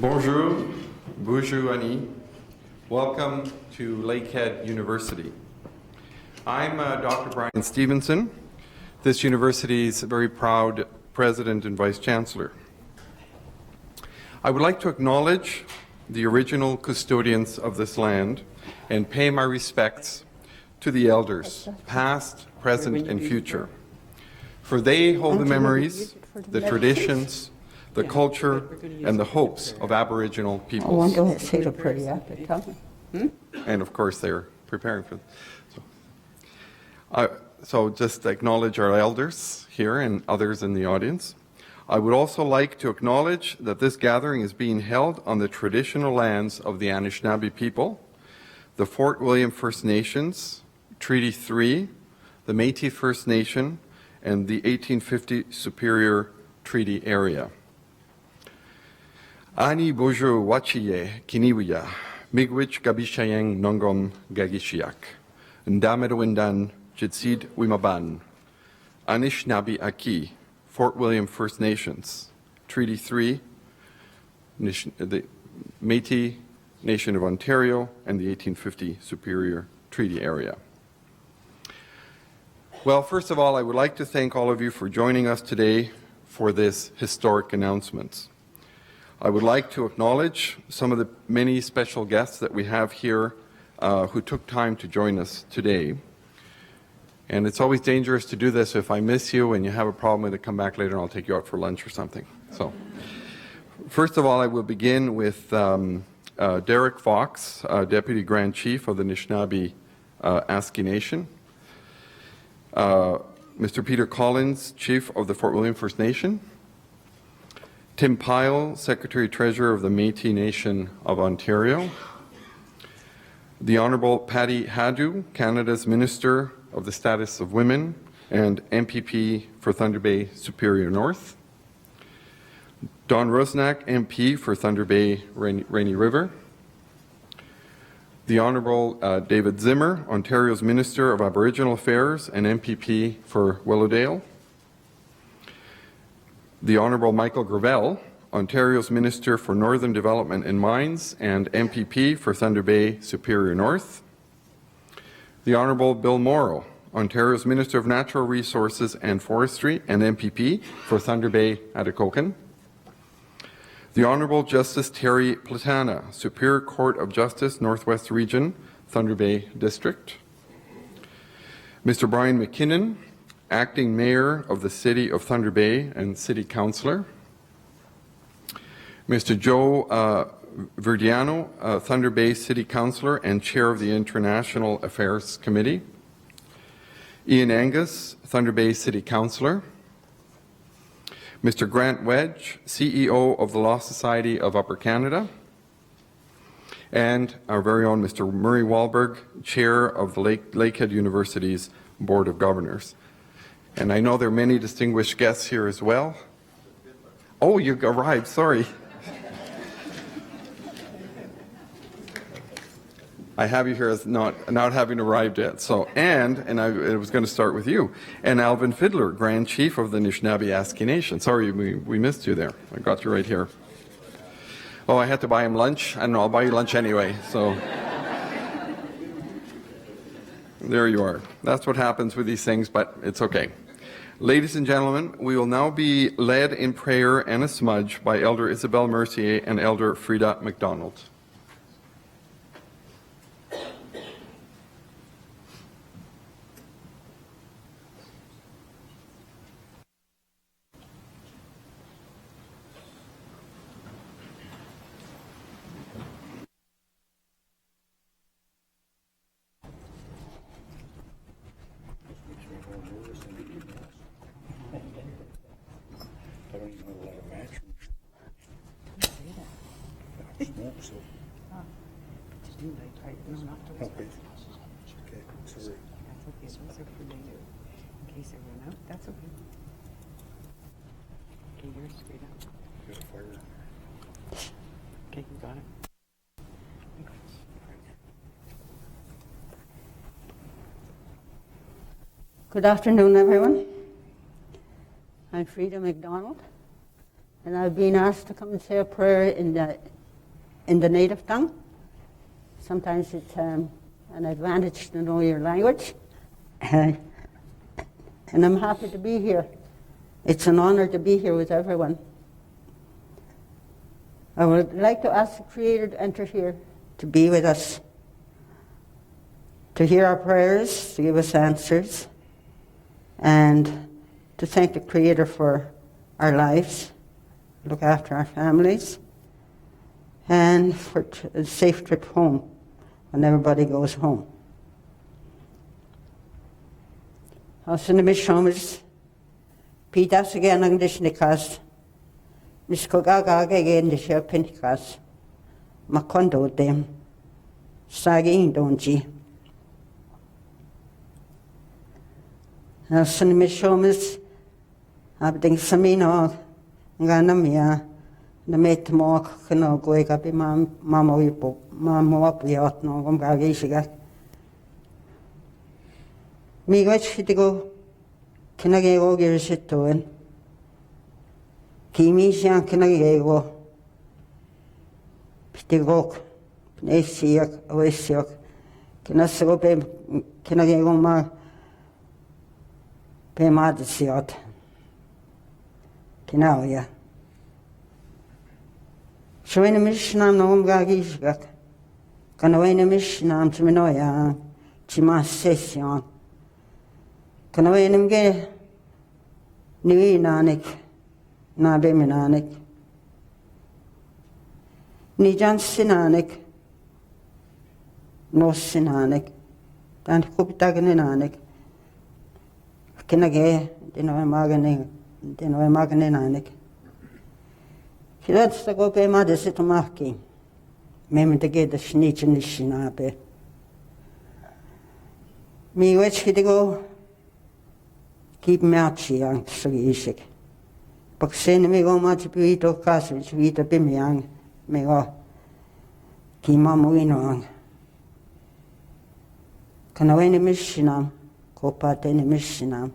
Bonjour, bonjour Annie. Welcome to Lakehead University. I'm Dr. Brian Stevenson, this university's very proud President and Vice Chancellor. I would like to acknowledge the original custodians of this land and pay my respects to the elders, past, present, and future, for they hold the memories, the traditions, the culture, and the hopes of Aboriginal peoples. And of course, they're preparing for it. So just acknowledge our elders here and others in the audience. I would also like to acknowledge that this gathering is being held on the traditional lands of the Anishinaabe people, the Fort William First Nations, Treaty 3, the Métis First Nation, and the 1850 Superior Treaty Area. Ani bojo wachiye kiniwiya, migwich gabishayang nongom gagishiak, ndamedowindan jitsid wimaban, Anishinaabe Aki, Fort William First Nations, Treaty 3, the Métis Nation of Ontario, and the 1850 Superior Treaty Area. Well, first of all, I would like to thank all of you for joining us today for this historic announcement. I would like to acknowledge some of the many special guests that we have here who took time to join us today. And it's always dangerous to do this. If I miss you and you have a problem with it, come back later and I'll take you out for lunch or something. So, first of all, I will begin with Derek Fox, Deputy Grand Chief of the Anishinaabe Laskin Nation. Mr. Peter Collins, Chief of the Fort William First Nation. Tim Pyle, Secretary-Treasurer of the Métis Nation of Ontario. The Honourable Patty Hadu, Canada's Minister of the Status of Women and MPP for Thunder Bay Superior North. Don Rusnak, MP for Thunder Bay Rainy River. The Honourable David Zimmer, Ontario's Minister of Aboriginal Affairs and MPP for Willowdale. The Honourable Michael Gravel, Ontario's Minister for Northern Development and Mines and MPP for Thunder Bay Superior North. The Honourable Bill Morrow, Ontario's Minister of Natural Resources and Forestry and MPP for Thunder Bay Atikokan. The Honourable Justice Terry Platana, Superior Court of Justice, Northwest Region, Thunder Bay District. Mr. Brian McKinnon, Acting Mayor of the City of Thunder Bay and City Councillor. Mr. Joe Verdiano, Thunder Bay City Councillor and Chair of the International Affairs Committee. Ian Angus, Thunder Bay City Councillor. Mr. Grant Wedge, CEO of the Law Society of Upper Canada. And our very own Mr. Murray Wahlberg, Chair of the Lakehead University's Board of Governors. And I know there are many distinguished guests here as well. Oh, you arrived, sorry. I have you here as not having arrived yet. So, and I was going to start with you. And Alvin Fiddler, Grand Chief of the Anishinaabe Laskin Nation. Sorry, we missed you there. I got you right here. Oh, I had to buy him lunch. I don't know, I'll buy you lunch anyway. So, there you are. That's what happens with these things, but it's okay. Ladies and gentlemen, we will now be led in prayer and a smudge by Elder Isabel Mercier and Elder Frida McDonald. Good afternoon, everyone. I'm Frida McDonald, And I've been asked to come and say a prayer in the native tongue. Sometimes it's an advantage to know your language. And I'm happy to be here. It's an honor to be here with everyone. I would like to ask the Creator to enter here, to be with us, to hear our prayers, to give us answers, and to thank the Creator for our lives, look after our families, and for a safe trip home when everybody goes home. As in the missions, Peter's again on this Nikas, Miss Kogaga again the share Pentecost, Macondo them, Saging don't ye. As in the missions, I've been Samino, Ganamia, the mate mock, no go up in Mamma Wipo, Mamma up the out no Gagagishiga. Me watch it go, can I go get shit to it? Kimi shan can I go? Pitigok, Nasiak, Oesiok, can I so pay, can I go my pay madisiot? Can I, yeah. So in a mission, I'm no Gagishgak. Can I win a mission? I'm to Minoya, Chimas session. Can I win him gay? Nui nanik, na beminanik. Ni jan sinanik, no sinanik. Dan kupitagananik. Can I gay? Dino magananik. That's the go pay mother sit to marking. Mem to get the snitch in the shinabe. Me which he go. Keep me out, she young, so easy. But send me go much to eat or castle, to eat a bim young, me go. Keep mamma in wrong. Can I win a missionam? Go part in a missionam.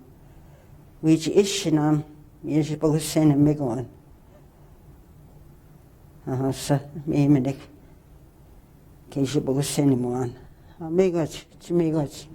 Which is shinam, you suppose send me going. So, me medic. Can she both send him one? Me got, to me got.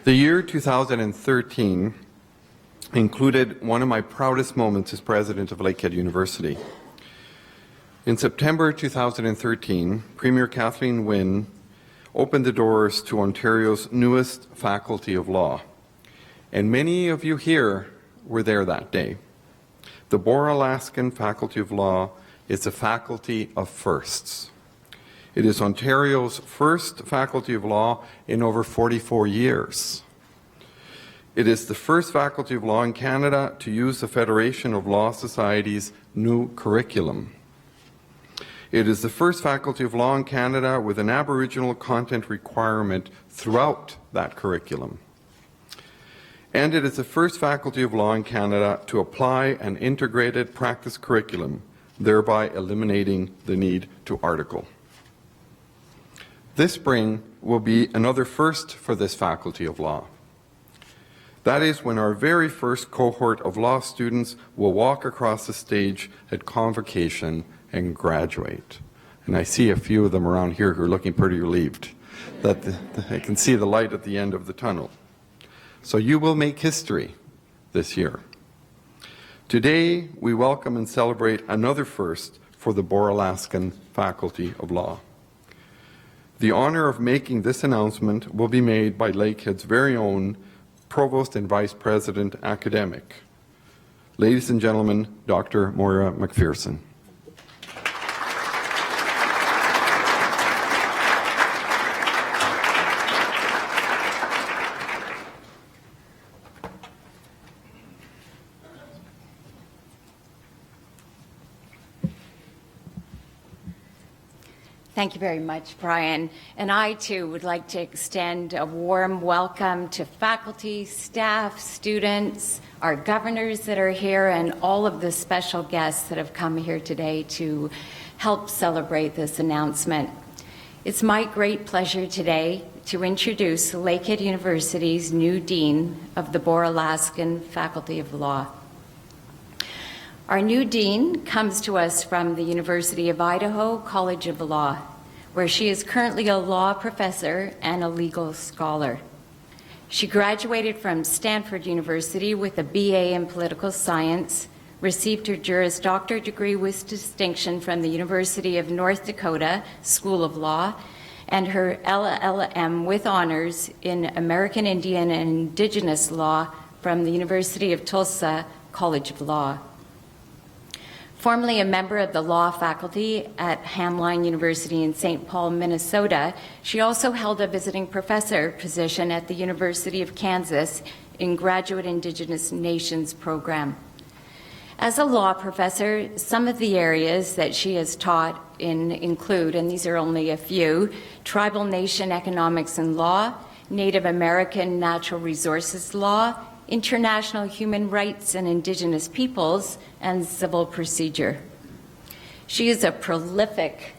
The year 2013 included one of my proudest moments as president of Lakehead University. In September 2013, Premier Kathleen Wynne opened the doors to Ontario's newest Faculty of Law. And many of you here were there that day. The Bora Laskin Faculty of Law is a faculty of firsts. It is Ontario's first Faculty of Law in over 44 years. It is the first Faculty of Law in Canada to use the Federation of Law Society's new curriculum. It is the first Faculty of Law in Canada with an Aboriginal content requirement throughout that curriculum. And it is the first Faculty of Law in Canada to apply an integrated practice curriculum, thereby eliminating the need to article. This spring will be another first for this Faculty of Law. That is when our very first cohort of law students will walk across the stage at convocation and graduate. And I see a few of them around here who are looking pretty relieved that they can see the light at the end of the tunnel. So you will make history this year. Today, we welcome and celebrate another first for the Bora Laskin Faculty of Law. The honor of making this announcement will be made by Lakehead's very own Provost and Vice President Academic. Ladies and gentlemen, Dr. Moira McPherson. Thank you very much, Brian. And I, too, would like to extend a warm welcome to faculty, staff, students, our governors that are here, and all of the special guests that have come here today to help celebrate this announcement. It's my great pleasure today to introduce Lakehead University's new Dean of the Bora Laskin Faculty of Law. Our new dean comes to us from the University of Idaho College of Law, where she is currently a law professor and a legal scholar. She graduated from Stanford University with a BA in political science, received her Juris Doctor degree with distinction from the University of North Dakota School of Law, and her LLM with honors in American Indian and Indigenous Law from the University of Tulsa College of Law. Formerly a member of the law faculty at Hamline University in St. Paul, Minnesota, she also held a visiting professor position at the University of Kansas in Graduate Indigenous Nations program. As a law professor, some of the areas that she has taught include, and these are only a few, tribal nation economics and law, Native American natural resources law, international human rights and indigenous peoples, and civil procedure. She is a prolific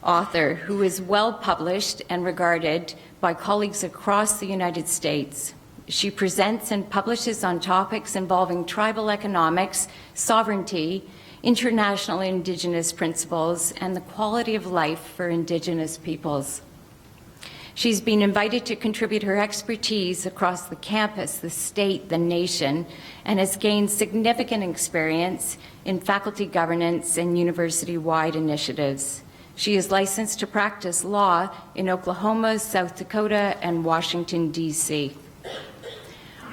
author who is well published and regarded by colleagues across the United States. She presents and publishes on topics involving tribal economics, sovereignty, international indigenous principles, and the quality of life for indigenous peoples. She's been invited to contribute her expertise across the campus, the state, the nation, and has gained significant experience in faculty governance and university-wide initiatives. She is licensed to practice law in Oklahoma, South Dakota, and Washington, D.C.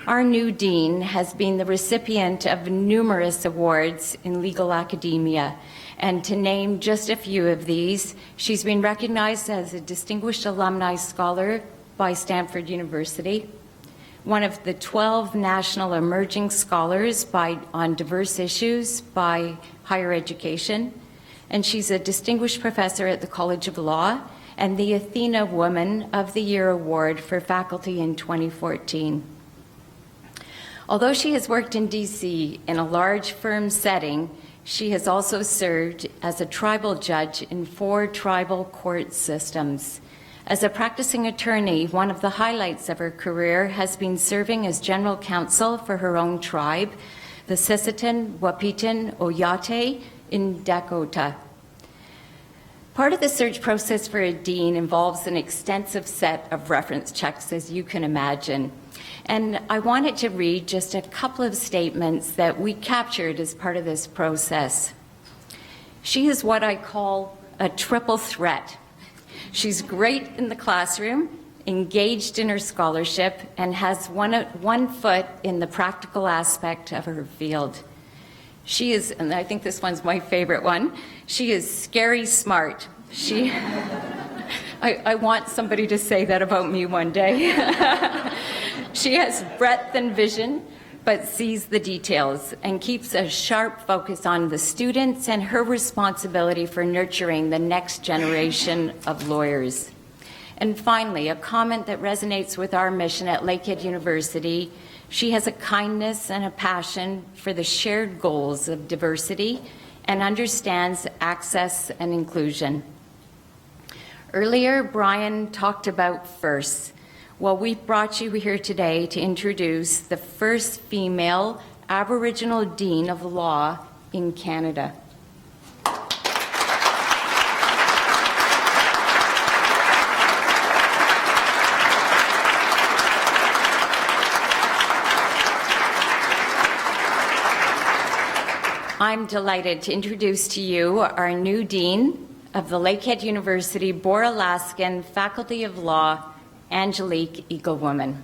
Our new dean has been the recipient of numerous awards in legal academia, and to name just a few of these, she's been recognized as a Distinguished Alumni Scholar by Stanford University, one of the 12 National Emerging Scholars on diverse issues by Higher Education, and she's a Distinguished Professor at the College of Law and the Athena Woman of the Year Award for Faculty in 2014. Although she has worked in D.C. in a large firm setting, she has also served as a tribal judge in 4 tribal court systems. As a practicing attorney, one of the highlights of her career has been serving as general counsel for her own tribe, the Sisseton Wahpeton Oyate in Dakota. Part of the search process for a dean involves an extensive set of reference checks, as you can imagine. And I wanted to read just a couple of statements that we captured as part of this process. She is what I call a triple threat. She's great in the classroom, engaged in her scholarship, and has one foot in the practical aspect of her field. She is, and I think this one's my favorite one, she is scary smart. I want somebody to say that about me one day. She has breadth and vision, but sees the details and keeps a sharp focus on the students and her responsibility for nurturing the next generation of lawyers. And finally, a comment that resonates with our mission at Lakehead University: she has a kindness and a passion for the shared goals of diversity and understands access and inclusion. Earlier, Brian talked about firsts. Well, we brought you here today to introduce the first female Aboriginal Dean of Law in Canada. I'm delighted to introduce to you our new Dean of the Lakehead University Bora Laskin Faculty of Law, Angelique, EagleWoman.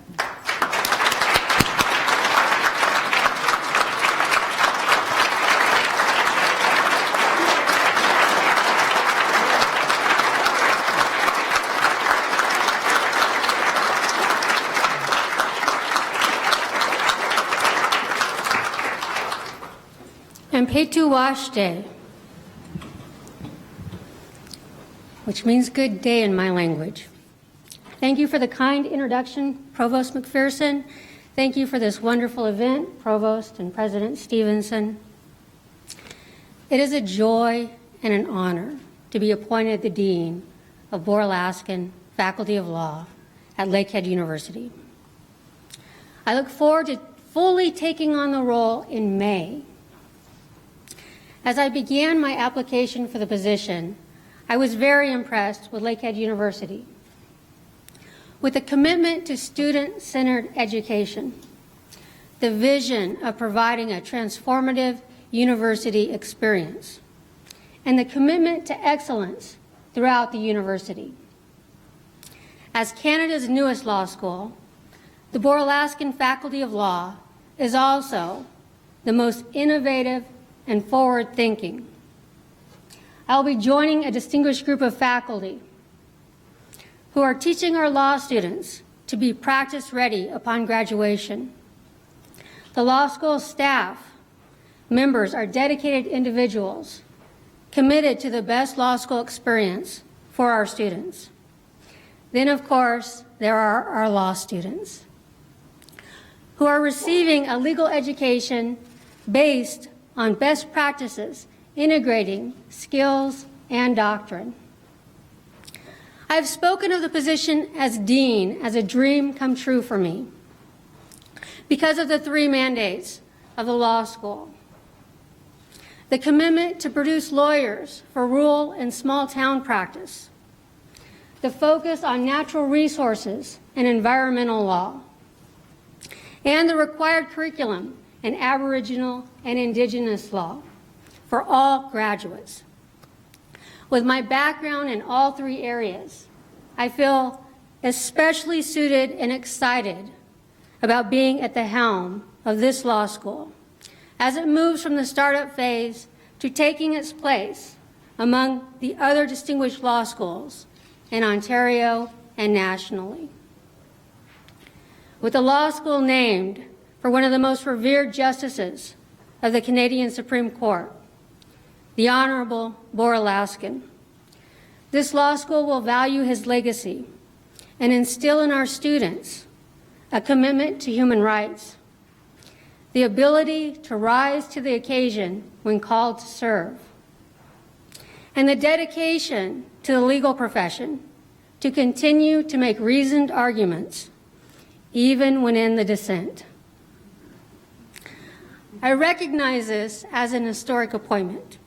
And Petu Washde, which means good day in my language. Thank you for the kind introduction, Provost McPherson. Thank you for this wonderful event, Provost and President Stevenson. It is a joy and an honor to be appointed the Dean of Bora Laskin Faculty of Law at Lakehead University. I look forward to fully taking on the role in May. As I began my application for the position, I was very impressed with Lakehead University. With a commitment to student-centered education, the vision of providing a transformative university experience, and the commitment to excellence throughout the university. As Canada's newest law school, the Bora Laskin Faculty of Law is also the most innovative and forward-thinking. I'll be joining a distinguished group of faculty who are teaching our law students to be practice-ready upon graduation. The law school staff members are dedicated individuals committed to the best law school experience for our students. Then, of course, there are our law students who are receiving a legal education based on best practices, integrating skills and doctrine. I have spoken of the position as dean as a dream come true for me because of the three mandates of the law school. The commitment to produce lawyers for rural and small town practice, the focus on natural resources and environmental law, and the required curriculum in Aboriginal and Indigenous law for all graduates. With my background in all three areas, I feel especially suited and excited about being at the helm of this law school as it moves from the startup phase to taking its place among the other distinguished law schools in Ontario and nationally. With the law school named for one of the most revered justices of the Canadian Supreme Court, the Honorable Bora Laskin, this law school will value his legacy and instill in our students a commitment to human rights, the ability to rise to the occasion when called to serve, and the dedication to the legal profession to continue to make reasoned arguments, even when in the dissent. I recognize this as an historic appointment,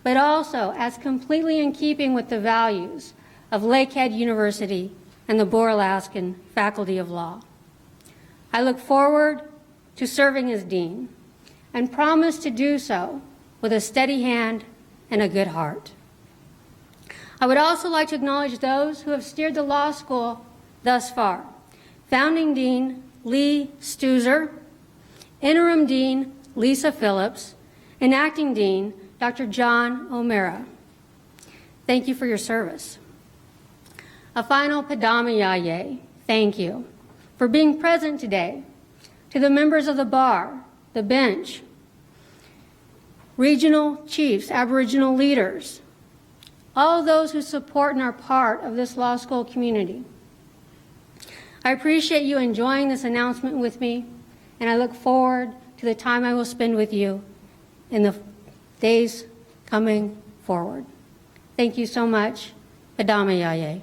but also as completely in keeping with the values of Lakehead University and the Bora Laskin Faculty of Law. I look forward to serving as dean and promise to do so with a steady hand and a good heart. I would also like to acknowledge those who have steered the law school thus far. Founding Dean Lee Stuzer, Interim Dean Lisa Phillips, and Acting Dean Dr. John O'Mara. Thank you for your service. A final Padama Yaye, thank you for being present today. To the members of the bar, the bench, regional chiefs, Aboriginal leaders, all those who support and are part of this law school community. I appreciate you enjoying this announcement with me, and I look forward to the time I will spend with you in the days coming forward. Thank you so much. Padama Yaye.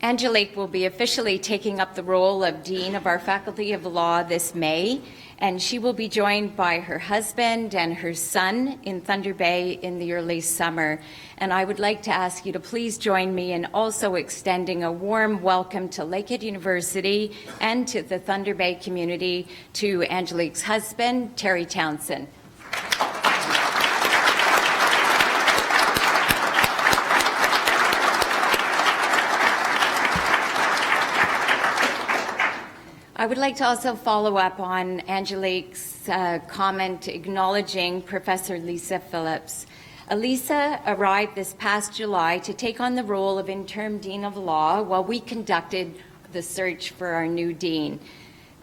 Angelique will be officially taking up the role of Dean of our Faculty of Law this May, and she will be joined by her husband and her son in Thunder Bay in the early summer. And I would like to ask you to please join me in also extending a warm welcome to Lakehead University and to the Thunder Bay community to Angelique's husband, Terry Townsend. I would like to also follow up on Angelique's comment acknowledging Professor Lisa Phillips. Lisa arrived this past July to take on the role of Interim Dean of Law while we conducted the search for our new dean.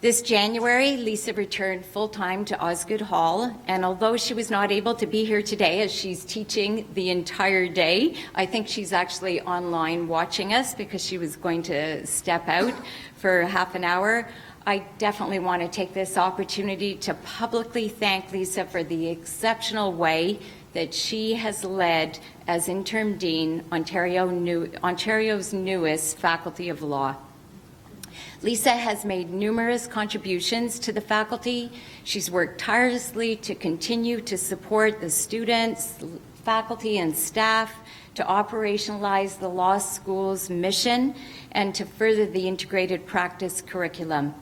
This January, Lisa returned full-time to Osgoode Hall, and although she was not able to be here today as she's teaching the entire day, I think she's actually online watching us because she was going to step out for half an hour. I definitely want to take this opportunity to publicly thank Lisa for the exceptional way that she has led as Interim Dean, Ontario's newest Faculty of Law. Lisa has made numerous contributions to the faculty. She's worked tirelessly to continue to support the students, faculty, and staff to operationalize the law school's mission and to further the integrated practice curriculum.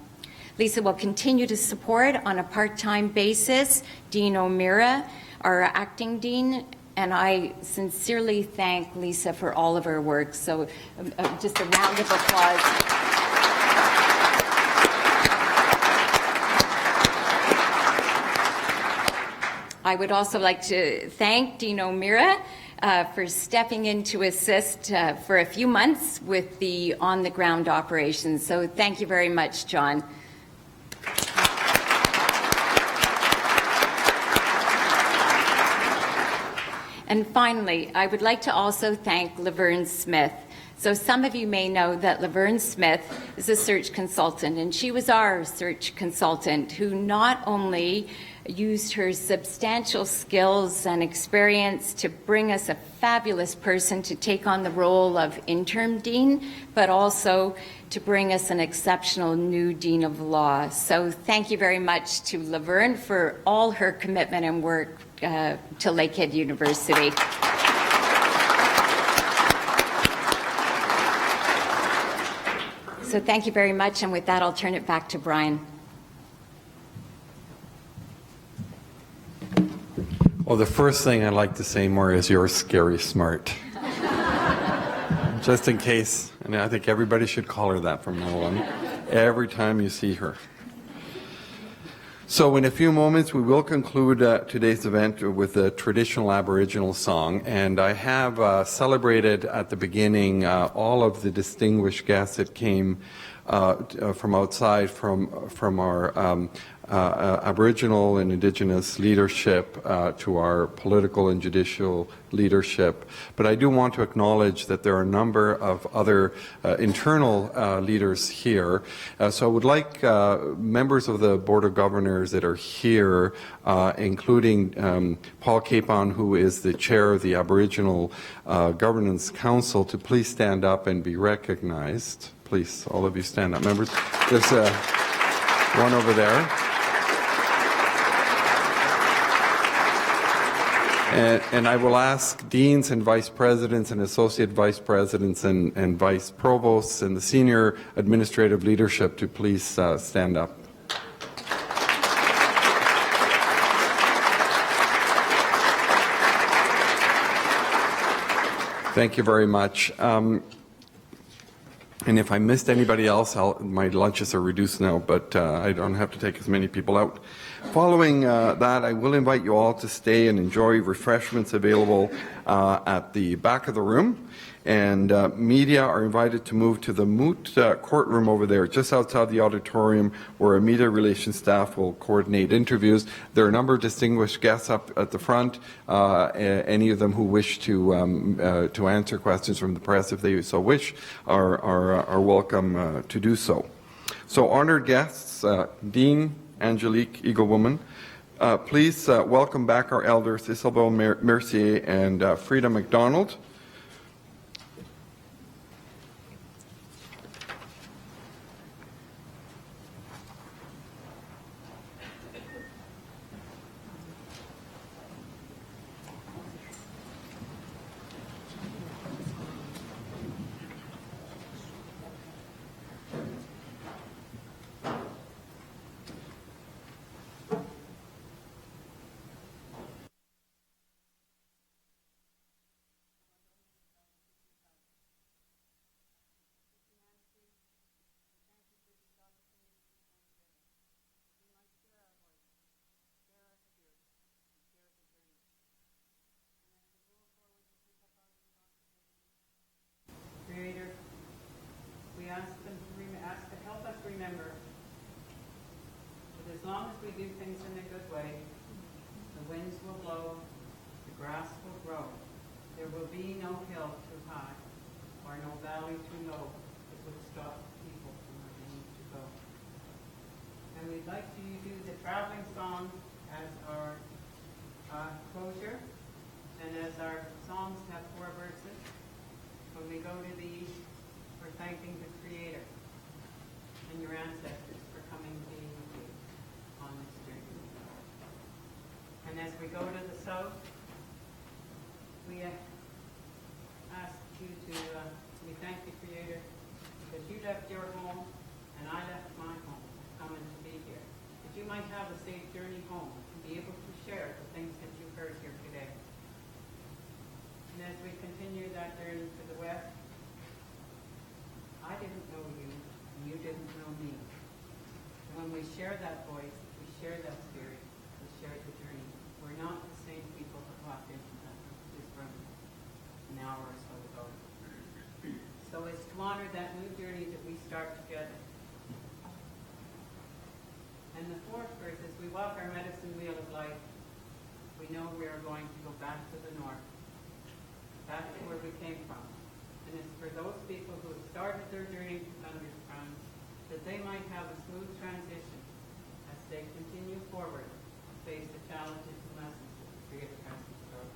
Lisa will continue to support on a part-time basis Dean O'Mara, our acting dean, and I sincerely thank Lisa for all of her work. So just a round of applause. I would also like to thank Dean O'Mara for stepping in to assist for a few months with the on-the-ground operations. So thank you very much, John. And finally, I would like to also thank Laverne Smith. So some of you may know that Laverne Smith is a search consultant, and she was our search consultant who not only used her substantial skills and experience to bring us a fabulous person to take on the role of interim dean, but also to bring us an exceptional new dean of law. So thank you very much to Laverne for all her commitment and work to Lakehead University. So thank you very much, and with that, I'll turn it back to Brian. Well, the first thing I'd like to say more is you're scary smart. Just in case, and I think everybody should call her that from now on, every time you see her. So in a few moments, we will conclude today's event with a traditional Aboriginal song, and I have celebrated at the beginning all of the distinguished guests that came from outside from our Aboriginal and Indigenous leadership to our political and judicial leadership. But I do want to acknowledge that there are a number of other internal leaders here. So I would like members of the Board of Governors that are here, including Paul Capon, who is the chair of the Aboriginal Governance Council, to please stand up and be recognized, Please, all of you stand up. Members, there's one over there. And I will ask deans and vice presidents and associate vice presidents and vice provosts and the senior administrative leadership to please stand up. Thank you very much. And if I missed anybody else, my lunches are reduced now, but I don't have to take as many people out. Following that, I will invite you all to stay and enjoy refreshments available at the back of the room. And media are invited to move to the moot courtroom over there, just outside the auditorium, where a media relations staff will coordinate interviews. There are a number of distinguished guests up at the front. Any of them who wish to answer questions from the press, if they so wish, are welcome to do so. So, honored guests, Dean Angelique, EagleWoman, please welcome back our elders, Isabelle Mercier and Frida McDonald. Creator, we ask them to help us remember that as long as we do things in a good way, the winds will blow, the grass will grow, there will be no hill too high or no valley too low that would stop people from where they need to go. And we'd like to do the traveling song as our closure, and as our songs have 4 verses. When we go to these, we're thanking the Creator and your ancestors for coming to be with you on this journey. And as we go to the south, we ask you we thank the Creator because you left your home and I left my home coming to be here. That you might have a safe journey home and be able to share the things that you heard here today. And as we continue that journey to the west, I didn't know you, and you didn't know me. And when we share that voice, we share that spirit, we share the journey. We're not the same people that walked into this room an hour or so ago. So it's to honor that new journey that we start together. And the 4th verse, as we walk our medicine wheel of life, we know we are going to go back to the north. Back to where we came from. And it's for those people who have started their journey to Thunder's Crown, that they might have a smooth transition as they continue forward to face the challenges and lessons that the Creator has in store.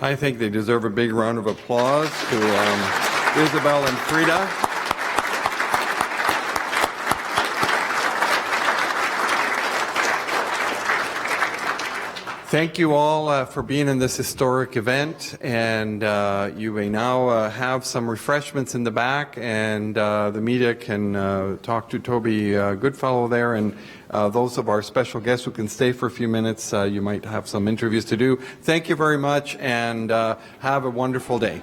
I think they deserve a big round of applause to Isabel and Frida. Thank you all for being in this historic event, and you may now have some refreshments in the back, and the media can talk to Toby Goodfellow there, and those of our special guests who can stay for a few minutes, you might have some interviews to do. Thank you very much, and have a wonderful day.